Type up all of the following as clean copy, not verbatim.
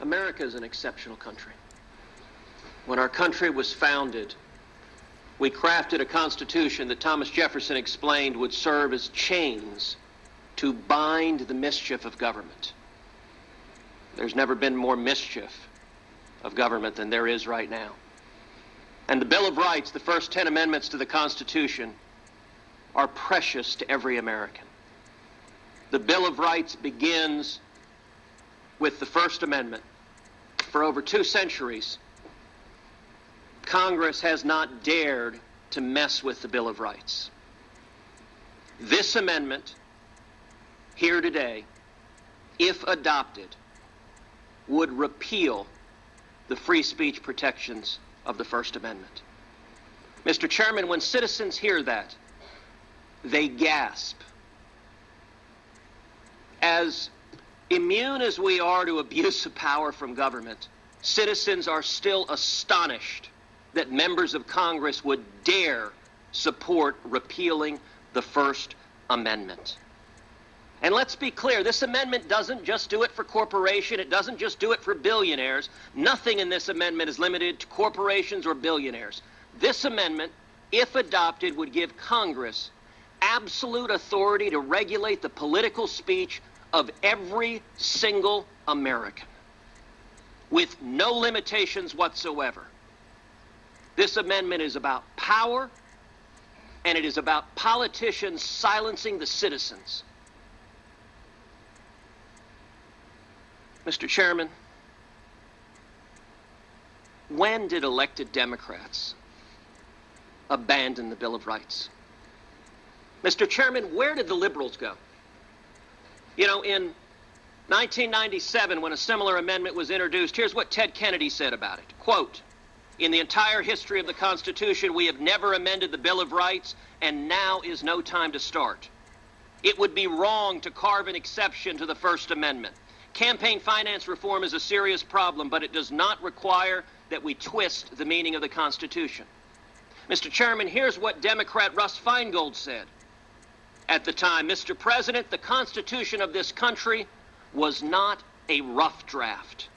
America is an exceptional country. When our country was founded, we crafted a constitution that Thomas Jefferson explained would serve as chains to bind the mischief of government. There's never been more mischief of government than there is right now. And the Bill of Rights, the first 10 amendments to the Constitution, are precious to every American. The Bill of Rights begins with the First Amendment. For over 2 centuries, Congress has not dared to mess with the Bill of Rights. This amendment, here today, if adopted, would repeal the free speech protections of the First Amendment. Mr. Chairman, when citizens hear that, they gasp. As immune as we are to abuse of power from government, citizens are still astonished that members of Congress would dare support repealing the First Amendment. And let's be clear, this amendment doesn't just do it for corporations, it doesn't just do it for billionaires. Nothing in this amendment is limited to corporations or billionaires. This amendment, if adopted, would give Congress absolute authority to regulate the political speech of every single American, with no limitations whatsoever. This amendment is about power, and it is about politicians silencing the citizens. Mr. Chairman, when did elected Democrats abandon the Bill of Rights? Mr. Chairman, where did the liberals go? You know, in 1997, when a similar amendment was introduced, here's what Ted Kennedy said about it. Quote, "In the entire history of the Constitution, we have never amended the Bill of Rights, and now is no time to start. It would be wrong to carve an exception to the First Amendment. Campaign finance reform is a serious problem, but it does not require that we twist the meaning of the Constitution." Mr. Chairman, here's what Democrat Russ Feingold said at the time. "Mr. President, the Constitution of this country was not a rough draft.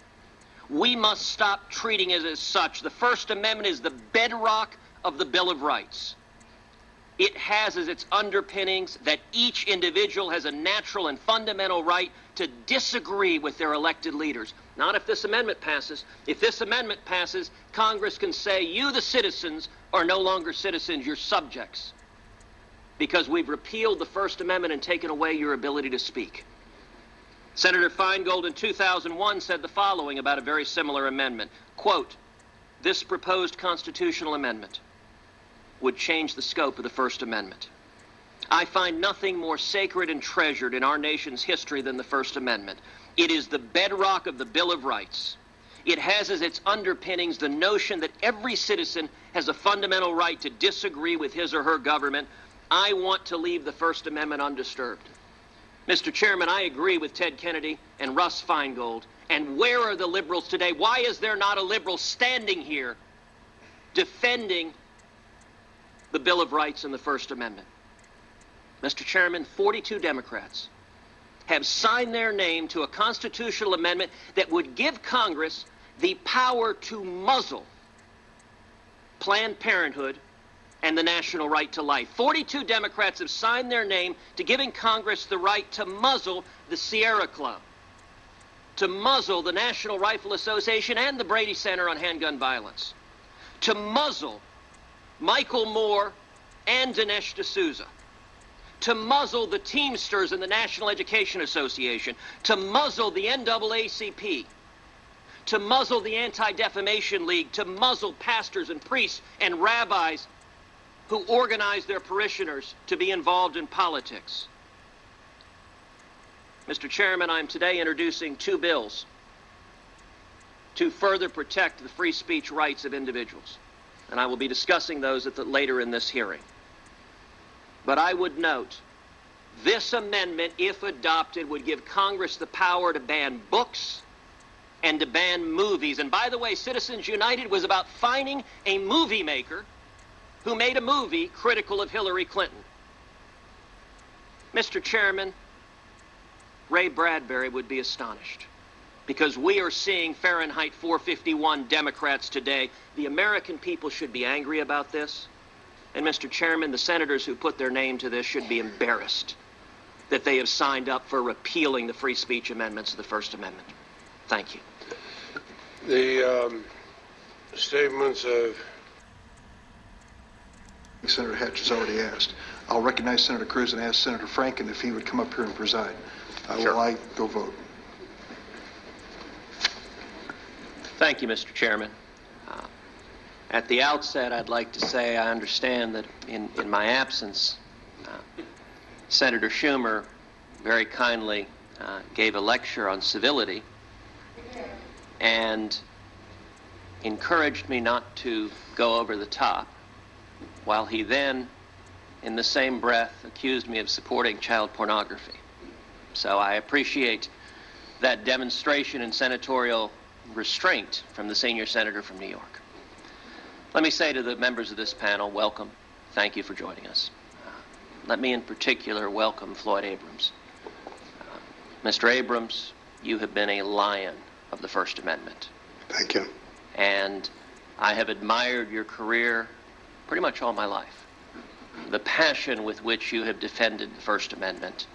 We must stop treating it as such. The First Amendment is the bedrock of the Bill of Rights. It has as its underpinnings that each individual has a natural and fundamental right to disagree with their elected leaders." Not if this amendment passes. If this amendment passes, Congress can say, you, the citizens, are no longer citizens, you're subjects, because we've repealed the First Amendment and taken away your ability to speak. Senator Feingold in 2001 said the following about a very similar amendment. Quote, "This proposed constitutional amendment would change the scope of the First Amendment. I find nothing more sacred and treasured in our nation's history than the First Amendment. It is the bedrock of the Bill of Rights. It has as its underpinnings the notion that every citizen has a fundamental right to disagree with his or her government. I want to leave the First Amendment undisturbed." Mr. Chairman, I agree with Ted Kennedy and Russ Feingold. And where are the liberals today? Why is there not a liberal standing here defending the Bill of Rights and the First Amendment? Mr. Chairman, 42 Democrats have signed their name to a constitutional amendment that would give Congress the power to muzzle Planned Parenthood and the national right to life. 42 Democrats have signed their name to giving Congress the right to muzzle the Sierra Club, to muzzle the National Rifle Association and the Brady Center on Handgun Violence, to muzzle Michael Moore and Dinesh D'Souza, to muzzle the Teamsters and the National Education Association, to muzzle the NAACP, to muzzle the Anti-Defamation League, to muzzle pastors and priests and rabbis who organize their parishioners to be involved in politics. Mr. Chairman, I am today introducing 2 bills to further protect the free speech rights of individuals, and I will be discussing those later in this hearing. But I would note, this amendment, if adopted, would give Congress the power to ban books and to ban movies. And by the way, Citizens United was about fining a movie maker who made a movie critical of Hillary Clinton. Mr. Chairman, Ray Bradbury would be astonished. because we are seeing Fahrenheit 451 Democrats today. The American people should be angry about this. And Mr. Chairman, the senators who put their name to this should be embarrassed that they have signed up for repealing the free speech amendments of the First Amendment. Thank you. The statements of Senator Hatch has already asked. I'll recognize Senator Cruz and ask Senator Franken if he would come up here and preside. Sure. Will I go vote? Thank you, Mr. Chairman. At the outset, I'd like to say I understand that in my absence, Senator Schumer very kindly gave a lecture on civility and encouraged me not to go over the top, while he then, in the same breath, accused me of supporting child pornography. So I appreciate that demonstration in senatorial restraint from the senior senator from New York. Let me say to the members of this panel, welcome. Thank you for joining us. Let me in particular welcome Floyd Abrams. Mr. Abrams, you have been a lion of the First Amendment. Thank you. And I have admired your career pretty much all my life. The passion with which you have defended the First Amendment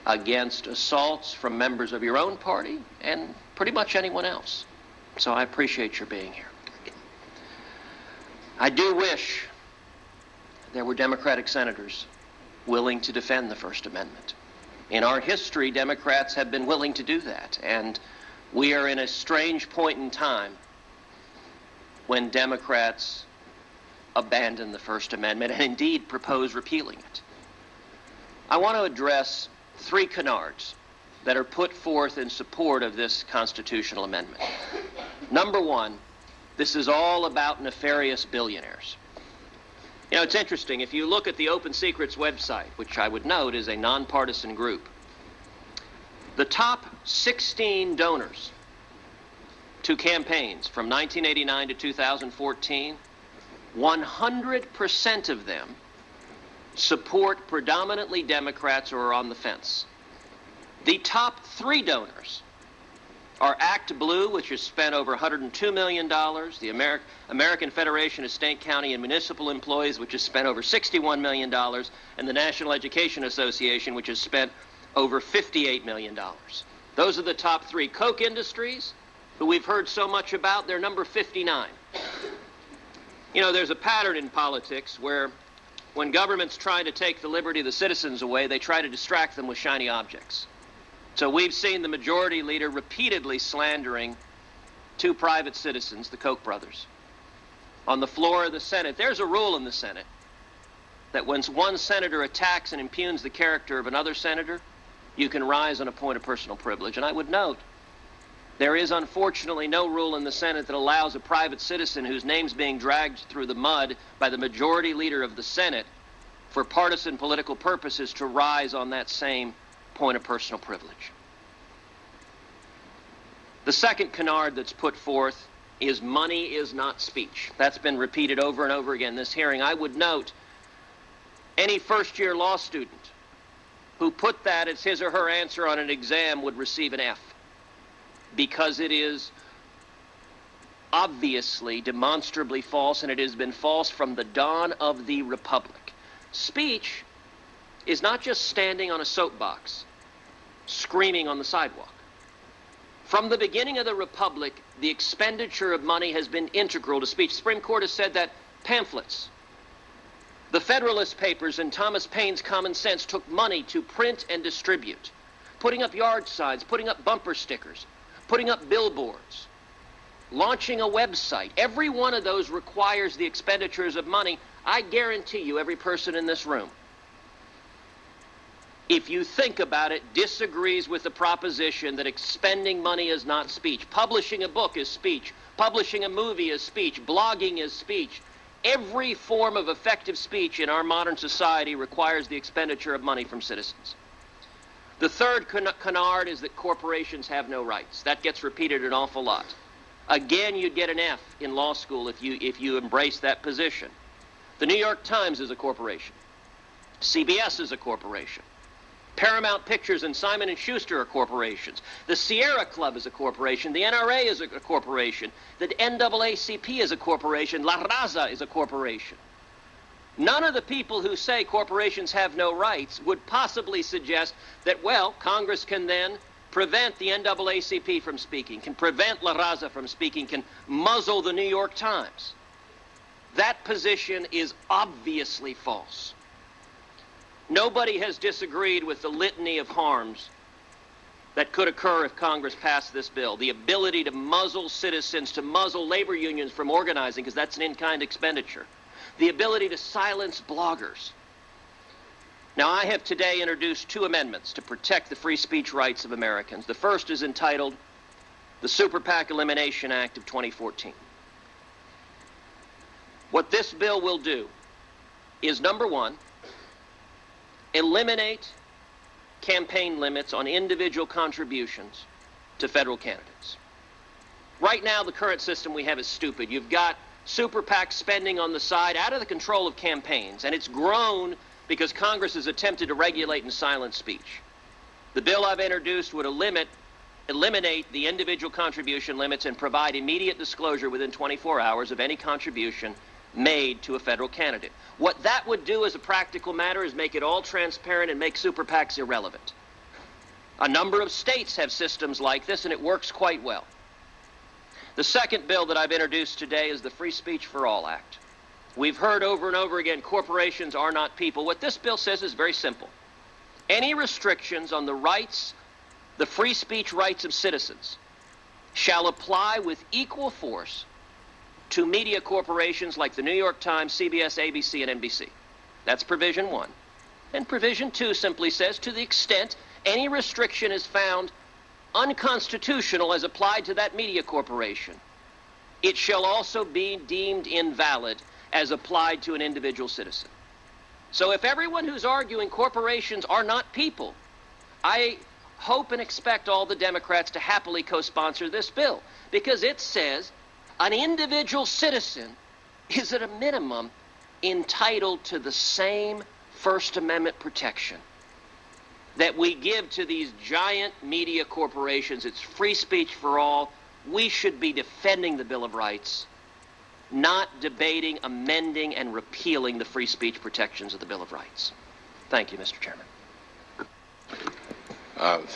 against assaults from members of your own party and pretty much anyone else. So I appreciate your being here. I do wish there were Democratic senators willing to defend the First Amendment. In our history, Democrats have been willing to do that, and we are in a strange point in time when Democrats abandon the First Amendment and indeed propose repealing it. I want to address three canards that are put forth in support of this constitutional amendment. Number one, this is all about nefarious billionaires. You know, it's interesting. If you look at the Open Secrets website, which I would note is a nonpartisan group, the top 16 donors to campaigns from 1989 to 2014, 100% of them support predominantly Democrats or are on the fence. The top three donors are Act Blue, which has spent over $102 million, the American Federation of State, County, and Municipal Employees, which has spent over $61 million, and the National Education Association, which has spent over $58 million. Those are the top three. Koch Industries, who we've heard so much about, they're number 59. You know, there's a pattern in politics where when government's trying to take the liberty of the citizens away, they try to distract them with shiny objects. So we've seen the majority leader repeatedly slandering two private citizens, the Koch brothers. On the floor of the Senate, there's a rule in the Senate that when one senator attacks and impugns the character of another senator, you can rise on a point of personal privilege. And I would note, there is unfortunately no rule in the Senate that allows a private citizen whose name's being dragged through the mud by the majority leader of the Senate for partisan political purposes to rise on that same point of personal privilege. The second canard that's put forth is money is not speech. That's been repeated over and over again in this hearing. I would note any first-year law student who put that as his or her answer on an exam would receive an F, because it is obviously, demonstrably false, and it has been false from the dawn of the Republic. Speech is not just standing on a soapbox, screaming on the sidewalk. From the beginning of the Republic, the expenditure of money has been integral to speech. The Supreme Court has said that pamphlets, the Federalist Papers, and Thomas Paine's Common Sense took money to print and distribute. Putting up yard signs, putting up bumper stickers, putting up billboards, launching a website. Every one of those requires the expenditures of money. I guarantee you, every person in this room, if you think about it, disagrees with the proposition that expending money is not speech. Publishing a book is speech. Publishing a movie is speech. Blogging is speech. Every form of effective speech in our modern society requires the expenditure of money from citizens. The third canard is that corporations have no rights. That gets repeated an awful lot. Again, you'd get an F in law school if you embrace that position. The New York Times is a corporation. CBS is a corporation. Paramount Pictures and Simon & Schuster are corporations. The Sierra Club is a corporation. The NRA is a corporation. The NAACP is a corporation. La Raza is a corporation. None of the people who say corporations have no rights would possibly suggest that, well, Congress can then prevent the NAACP from speaking, can prevent La Raza from speaking, can muzzle the New York Times. That position is obviously false. Nobody has disagreed with the litany of harms that could occur if Congress passed this bill. The ability to muzzle citizens, to muzzle labor unions from organizing, because that's an in-kind expenditure. The ability to silence bloggers. Now, I have today introduced 2 amendments to protect the free speech rights of Americans. The first is entitled the Super PAC Elimination Act of 2014. What this bill will do is, number one, eliminate campaign limits on individual contributions to federal candidates. Right now, the current system we have is stupid. You've got super PAC spending on the side out of the control of campaigns, and it's grown because Congress has attempted to regulate and silence speech. The bill I've introduced would eliminate the individual contribution limits and provide immediate disclosure within 24 hours of any contribution made to a federal candidate. What that would do as a practical matter is make it all transparent and make super PACs irrelevant. A number of states have systems like this, and it works quite well. The second bill that I've introduced today is the Free Speech for All Act. We've heard over and over again, corporations are not people. What this bill says is very simple. Any restrictions on the rights, the free speech rights of citizens, shall apply with equal force to media corporations like the New York Times, CBS, ABC, and NBC. That's provision 1. And provision 2 simply says, to the extent any restriction is found unconstitutional as applied to that media corporation, it shall also be deemed invalid as applied to an individual citizen. So if everyone who's arguing corporations are not people, I hope and expect all the Democrats to happily co-sponsor this bill, because it says an individual citizen is at a minimum entitled to the same First Amendment protection that we give to these giant media corporations. It's free speech for all. We should be defending the Bill of Rights, not debating, amending, and repealing the free speech protections of the Bill of Rights. Thank you, Mr. Chairman.